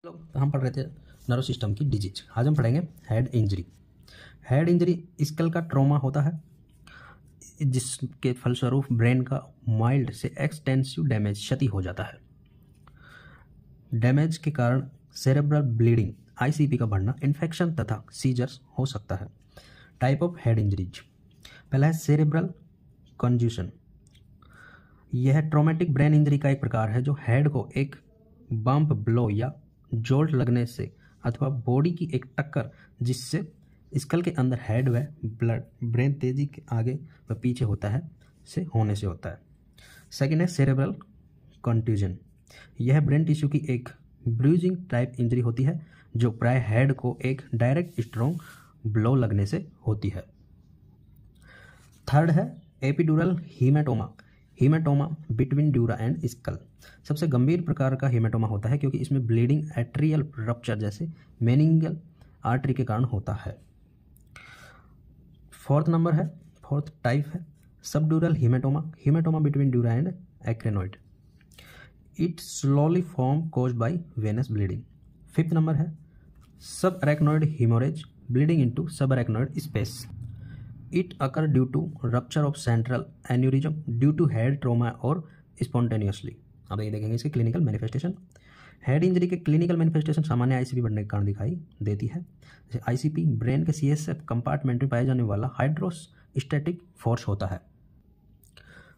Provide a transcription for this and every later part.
तो हम पढ़ रहे थे नर्व सिस्टम की डिजीज। आज हम पढ़ेंगे head injury. Head injury skull का ट्रॉमा होता है जिसके फलस्वरूप ब्रेन का माइल्ड से एक्सटेंसिव डैमेज क्षति हो जाता है। डैमेज के कारण सेरेब्रल ब्लीडिंग, आईसीपी का बढ़ना, इन्फेक्शन तथा सीजर्स हो सकता है। टाइप ऑफ हेड इंजरीज, पहला है सेरेब्रल कंज्यूशन। यह ट्रॉमेटिक ब्रेन इंजरी का एक प्रकार है जो हेड को एक बम्प, ब्लो या जोल्ट लगने से अथवा बॉडी की एक टक्कर जिससे स्कल के अंदर हेड व ब्लड ब्रेन तेजी के आगे व पीछे होता है से होने से होता है। सेकेंड है सेरेब्रल कंट्यूजन। यह ब्रेन टिश्यू की एक ब्रूजिंग टाइप इंजरी होती है जो प्राय हेड को एक डायरेक्ट स्ट्रॉन्ग ब्लो लगने से होती है। थर्ड है epidural hematoma. Haematoma between dura and skull सबसे गंभीर प्रकार का हीमेटोमा होता है क्योंकि इसमें ब्लीडिंग एट्रियल रप्चर जैसे मेनिंगल आर्टरी के कारण होता है। फोर्थ टाइप है subdural haematoma. Haematoma between dura and arachnoid. It slowly form caused by venous bleeding. Fifth number है subarachnoid haemorrhage bleeding into subarachnoid space. It occur due to rupture of central aneurysm due to head trauma और spontaneously. अब ये देखेंगे इसके clinical manifestation. Head injury के clinical manifestation सामान्य ICP बढ़ने के कारण दिखाई देती है। जैसे आईसीपी ब्रेन के सीएसएफ कंपार्टमेंट में पाया जाने वाला हाइड्रोस्टैटिक फोर्स होता है।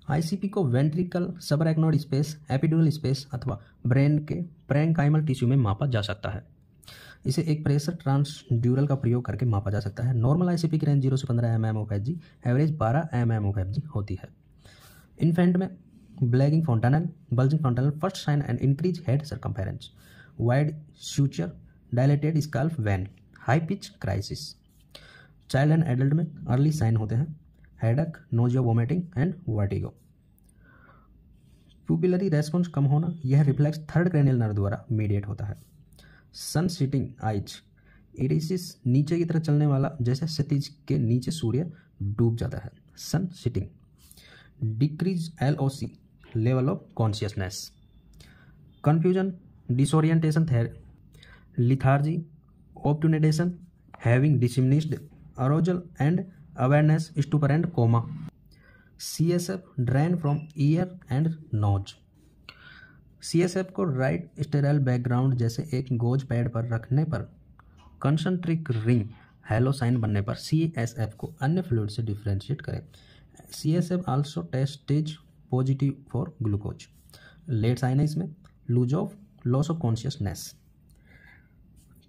आईसीपी को वेंट्रिकल, सबअरेक्नोइड स्पेस, एपिड्यूरल स्पेस अथवा ब्रेन के पैरेन्काइमल टिश्यू में मापा जा सकता है। इसे एक प्रेशर ट्रांसड्यूरल का प्रयोग करके मापा जा सकता है। नॉर्मल आईसीपी की रेंज 0 से 15 mm of H G, average 12 mm of H G होती है। इन्फेंट में bulging fontanelle, bulging fontanelle first sign and increase head circumference, wide suture, dilated scalp vein, high pitch crisis. Child and adult में early sign होते हैं headache, nausea, vomiting and vertigo. Pupillary response कम होना, यह reflex third cranial nerve द्वारा mediate होता है। Sun sitting eyes, इरिसिस नीचे की तरफ चलने वाला जैसे क्षितिज के नीचे सूर्य डूब जाता है। Sun setting. Decrease LOC level of consciousness. Confusion, disorientation, lethargy, obtundation, having diminished arousal and awareness, stupor and coma. CSF drain from ear and nose. CSF को राइट स्टेराइल बैकग्राउंड जैसे एक गोज पैड पर रखने पर concentric ring hello sign बनने पर CSF को अन्य फ्लूइड से डिफ्रेंशिएट करें। CSF also test positive for glucose. Late sign है इसमें loss of consciousness.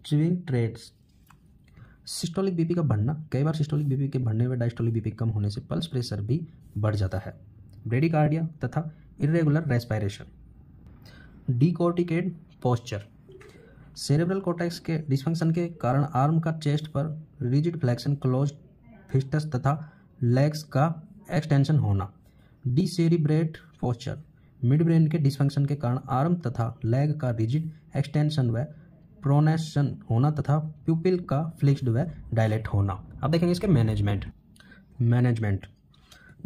Chewing treads. Systolic BP का बढ़ना, कई बार सिस्टोलिक बीपी के बढ़ने व डायस्टोलिक बीपी कम होने से पल्स प्रेशर भी बढ़ जाता है। ब्रेडिकार्डिया तथा irregular respiration. Decorticate posture. Cerebral cortex के डिस्फंक्शन के कारण आर्म का चेस्ट पर रिजिड फ्लेक्शन, क्लोज फिस्टस तथा लेग्स का एक्सटेंशन होना। डिसेरिब्रेट पोस्चर। मिड ब्रेन के डिस्फंक्शन के कारण आर्म तथा लेग का रिजिड एक्सटेंशन व प्रोनेशन होना तथा प्यूपिल का फ्लिक्स्ड व डायलेट होना। अब देखेंगे इसके मैनेजमेंट।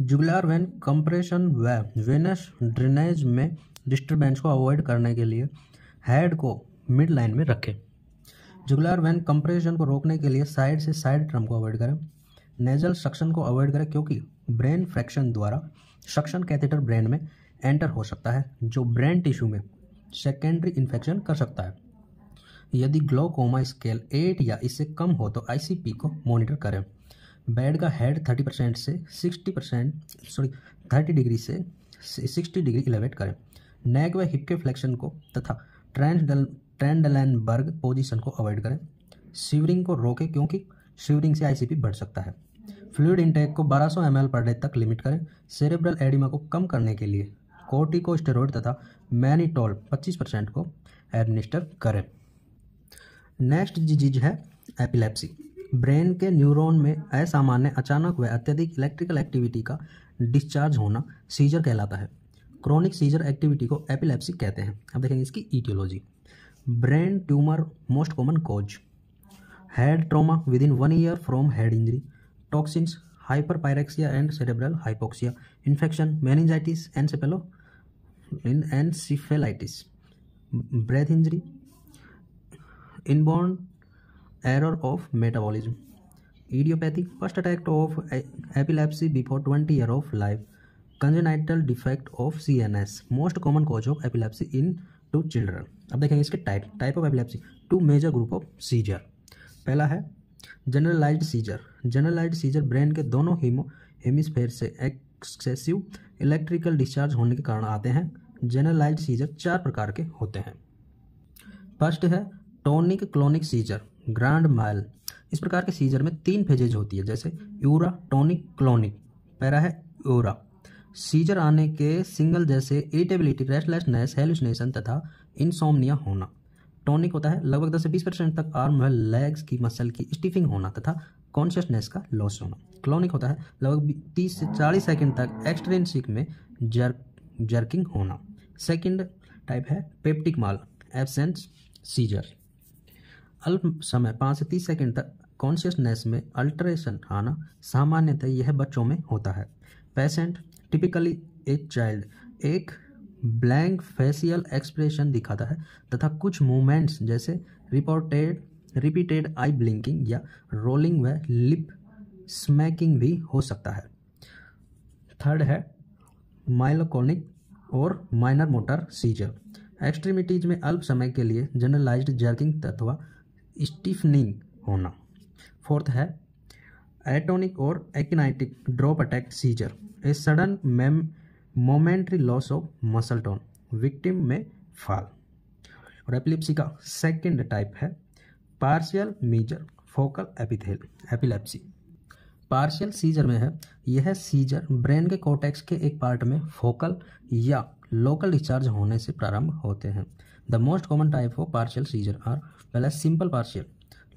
जुगुलर वेन कंप्रेशन व वेनस ड्रेनेज में डिस्टर्बेंस को अवॉइड करने के लिए हेड को मिड लाइन में रखें। जुगुलर वेन कंप्रेशन को रोकने के लिए साइड से साइड ट्रम को अवॉइड करें। नेजल सक्शन को अवॉइड करें क्योंकि ब्रेन फ्रैक्शन द्वारा सक्शन कैथेटर ब्रेन में एंटर हो सकता है जो ब्रेन टिश्यू में सेकेंडरी इन्फेक्शन कर सकता है। यदि ग्लोकोमा स्केल 8 या इससे कम हो तो आईसीपी को मॉनिटर करें। बेड का हेड 30 से 30 डिग्री से 60 डिग्री एलिवेट करें। नेक व हिप के फ्लेक्शन को तथा ट्रेंडलेनबर्ग पोजीशन को अवॉइड करें। शिवरिंग को रोकें क्योंकि शिवरिंग से आईसीपी बढ़ सकता है। फ्लूइड इंटेक को 1200 ml पर डे तक लिमिट करें। सेरेब्रल एडिमा को कम करने के लिए कोर्टिकोस्टेरॉइड तथा मैनिटोल 25% को एडमिनिस्टर करें। नेक्स्ट डिजीज है एपिलेप्सी। ब्रेन के न्यूरॉन में असामान्य, अचानक व अत्यधिक इलेक्ट्रिकल एक्टिविटी का डिस्चार्ज होना सीजर कहलाता है। क्रोनिक सीजर एक्टिविटी को एपिलेप्सी कहते हैं। अब देखेंगे इसकी aetiology. Brain tumour most common cause. Head trauma within 1 year from head injury. Toxins, hyperpyrexia and cerebral hypoxia. Infection, meningitis, encephalitis. Birth injury, inborn error of metabolism, idiopathy, first attack of epilepsy before 20 year of life, congenital defect of CNS, most common cause of epilepsy in to children. अब देखेंगे इसके type of epilepsy, two major group of seizure. पहला है generalised seizure. Generalised seizure brain के दोनों hemisphere से excessive electrical discharge होने के कारण आते हैं। जनरलाइज्ड सीजर 4 प्रकार के होते हैं। फर्स्ट है tonic clonic scissor, grand mile. इस प्रकार के सीजर में 3 फेजेज होती है, जैसे यूरा, टोनिक, क्लोनिक। पहला है यूरा। सीजर आने के सिंगल जैसे इरिटेबिलिटी, रेस्टलेसनेस, हेलुसिनेशन तथा इंसोम्निया होना। टोनिक होता है लगभग 10 से 20% तक आर्म व लेग्स की मसल की स्टिफिंग होना तथा कॉन्शियसनेस का लॉस होना। क्लोनिक होता है लगभग 30 से 40 सेकंड तक एक्सट्रिंसिक में जर्किंग होना। सेकंड टाइप है पेप्टिक माल, एब्सेंस सीजर। अल्प समय 5 से 30 सेकंड तक कॉन्शियसनेस में अल्टरेशन आना। सामान्यतः यह बच्चों में होता है। पेशेंट टिपिकली ए चाइल्ड एक ब्लैंक फेशियल एक्सप्रेशन दिखाता है तथा कुछ मूवमेंट्स जैसे रिपीटेड आई ब्लिंकिंग या रोलिंग व लिप स्मैकिंग भी हो सकता है। थर्ड है माइलोकोनिक और माइनर मोटर सीजर। एक्सट्रीमिटीज में अल्प समय के लिए जनरलाइज्ड जर्किंग अथवा स्टिफनिंग होना। फोर्थ है एटोनिक और akinetic drop attack seizure, a sudden momentary loss of muscle tone, victim में फॉल। और एपिलेप्सी का सेकंड टाइप है partial major focal epilepsy. Partial seizure में है यह सीजर ब्रेन के कॉर्टेक्स के एक पार्ट में फोकल या लोकल डिस्चार्ज होने से प्रारंभ होते हैं। The most common type of partial seizure are पहला सिंपल पार्शियल,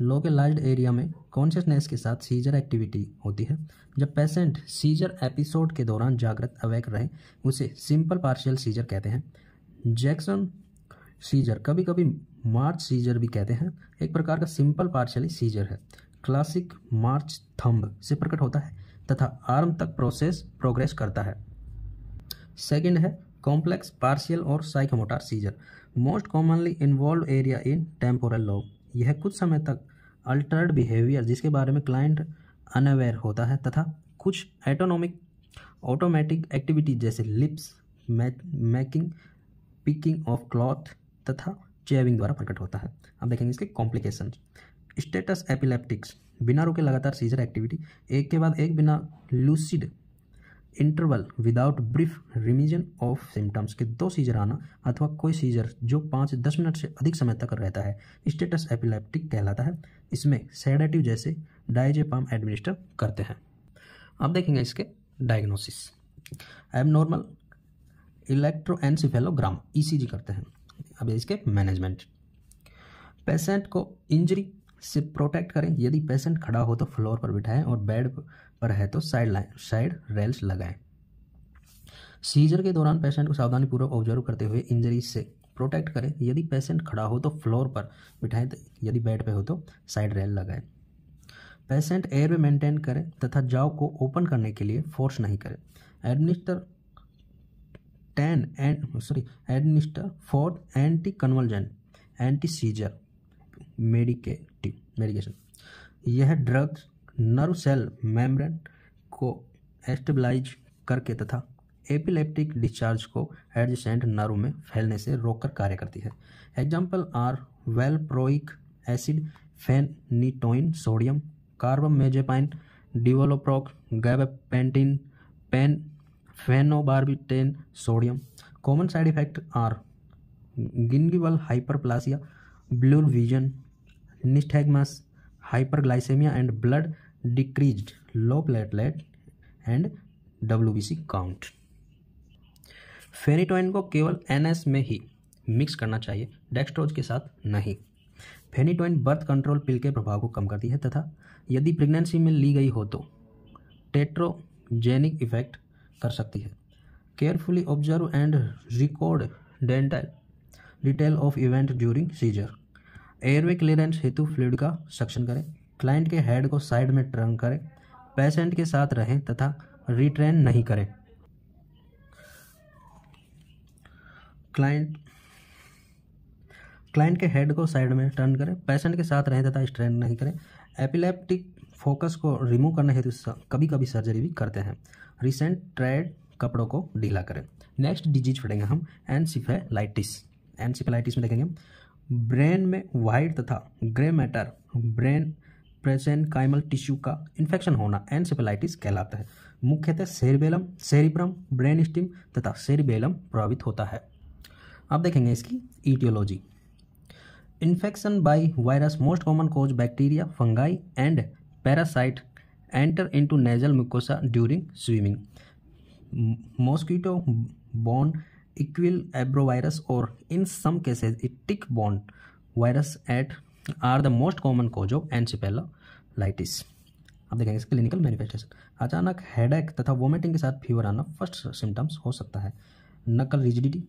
लोकलाइज्ड एरिया में कॉन्शियसनेस के साथ सीजर एक्टिविटी होती है। जब पेशेंट सीजर एपिसोड के दौरान जागृत अवेक रहे उसे सिंपल पार्शियल सीजर कहते हैं। जैक्सन सीजर, कभी कभी मार्च सीजर भी कहते हैं, एक प्रकार का सिंपल पार्शियल सीजर है। क्लासिक मार्च थंब से प्रकट होता है तथा आर्म तक प्रोग्रेस करता है। सेकंड है कॉम्प्लेक्स पार्शियल और psychomotor seizure, most commonly involve area in temporal lobe. यह कुछ समय तक अल्टर्ड बिहेवियर जिसके बारे में क्लाइंट अनअवेयर होता है तथा कुछ ऑटोमेटिक एक्टिविटी जैसे lips making, picking of cloth तथा चेविंग द्वारा प्रकट होता है। अब देखेंगे इसके कॉम्प्लिकेशन। स्टेटस एपिलेप्टिक्स, बिना रुके लगातार सीजर एक्टिविटी, एक के बाद एक बिना lucid interval without brief रिमिजन of symptoms के 2 सीजर आना अथवा कोई सीजर जो 5 से 10 मिनट से अधिक समय तक रहता है स्टेटस एपिलेप्टिक कहलाता है। इसमें सेडेटिव जैसे डायजेपाम एडमिनिस्टर करते हैं। अब देखेंगे इसके डायग्नोसिस। एबनॉर्मल इलेक्ट्रोएन्सेफेलोग्राम ECG करते हैं। अब इसके मैनेजमेंट, पेशेंट को इंजरी से प्रोटेक्ट करें। यदि पेशेंट खड़ा हो तो फ्लोर पर बिठाएं और बेड पर है तो साइड रेल्स लगाएं। सीजर के दौरान पेशेंट को सावधानीपूर्वक ऑब्जर्व करते हुए इंजरी से प्रोटेक्ट करें। यदि पेशेंट खड़ा हो तो फ्लोर पर बिठाएं, यदि बेड पे हो तो साइड रेल लगाएं। पेशेंट एयरवे मेंटेन करें तथा जाव को ओपन करने के लिए फोर्स नहीं करें। Administer for anticonvulsant anti seizure medication. यह ड्रग्स नर्व सेल मेम्ब्रेन को एस्टेबलाइज करके तथा एपिलेप्टिक डिस्चार्ज को एडजेसेंट नर्व में फैलने से रोककर कार्य करती है। Example are valproic acid, phenytoin, sodium, carbamazepine, divalproex, gabapentin, phenobarbitone, sodium. Common side effect are gingival hyperplasia, blur vision, nystagmus, hyperglycaemia and blood decreased, low platelet and WBC count. Phenytoin को केवल NS में ही mix करना चाहिए, dextrose के साथ नहीं। Phenytoin birth control पिल के प्रभाव को कम करती है तथा यदि प्रेगनेंसी में ली गई हो तो टेट्रोजेनिक इफेक्ट कर सकती है। Carefully observe and record detail of event during seizure. Airway clearance हेतु फ्लूइड का सक्शन करें। क्लाइंट के हेड को साइड में टर्न करें। पेशेंट के साथ रहें तथा रिट्रेन नहीं करें। क्लाइंट के हेड को साइड में टर्न करें, पेशेंट के साथ रहें तथा स्ट्रेन नहीं करें, एपिलेप्टिक फोकस को रिमूव करने हेतु कभी कभी सर्जरी भी करते हैं, रिसेंट ट्रेड कपड़ों को ढीला करें। नेक्स्ट डिजीज पढ़ेंगे हम एनसिफेलाइटिस। एनसिफेलाइटिस में देखेंगे ब्रेन में वाइट तथा grey matter brain parenchymal tissue का इन्फेक्शन होना एनसिफेलाइटिस कहलाता है। मुख्यतः सेरिबेलम, सेरिब्रम, ब्रेन स्टिम तथा सेरिबेलम प्रभावित होता है। अब देखेंगे इसकी aetiology. Infection by virus most common cause bacteria, fungi and parasite enter into nasal mucosa during swimming. Mosquito borne equine arbovirus और in some cases tick borne virus at are the most common cause of encephalitis. अब देखेंगे इसके clinical manifestation. अचानक headache तथा vomiting के साथ fever आना first symptoms हो सकता है। नकल रिजिडिटी,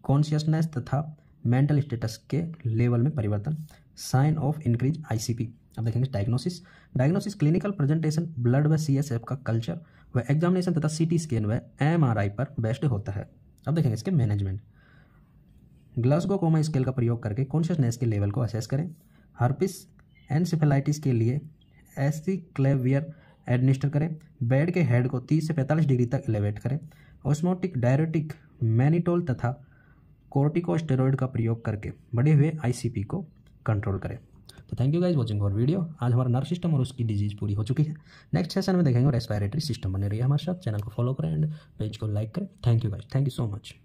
कॉन्शियसनेस तथा मेंटल स्टेटस के लेवल में परिवर्तन, साइन ऑफ इंक्रीज आईसीपी। अब देखेंगे diagnosis. Diagnosis clinical presentation, blood व सीएसएफ का कल्चर व एग्जामिनेशन तथा सीटी स्कैन व एमआरआई पर बेस्ड होता है। अब देखेंगे इसके मैनेजमेंट। ग्लासगो कोमा स्केल का प्रयोग करके कॉन्शियसनेस के लेवल को असेस करें। हर्पिस एनसेफेलाइटिस के लिए एसिक्लेवियर एडमिनिस्टर करें। बेड के हेड को 30 से 45 डिग्री तक एलिवेट करें। ऑस्मोटिक, डायरेटिक, मैनिटोल तथा कोर्टिकोस्टेरॉइड का प्रयोग करके बढ़े हुए आईसीपी को कंट्रोल करें। तो thank you guys watching for video. आज हमारा नर्व सिस्टम और उसकी डिजीज पूरी हो चुकी है। नेक्स्ट सेशन में देखेंगे रेस्पिरेटरी सिस्टम। बने रहिए हमारे साथ, चैनल को फॉलो करें एंड पेज को लाइक करें। Thank you guys, thank you so much.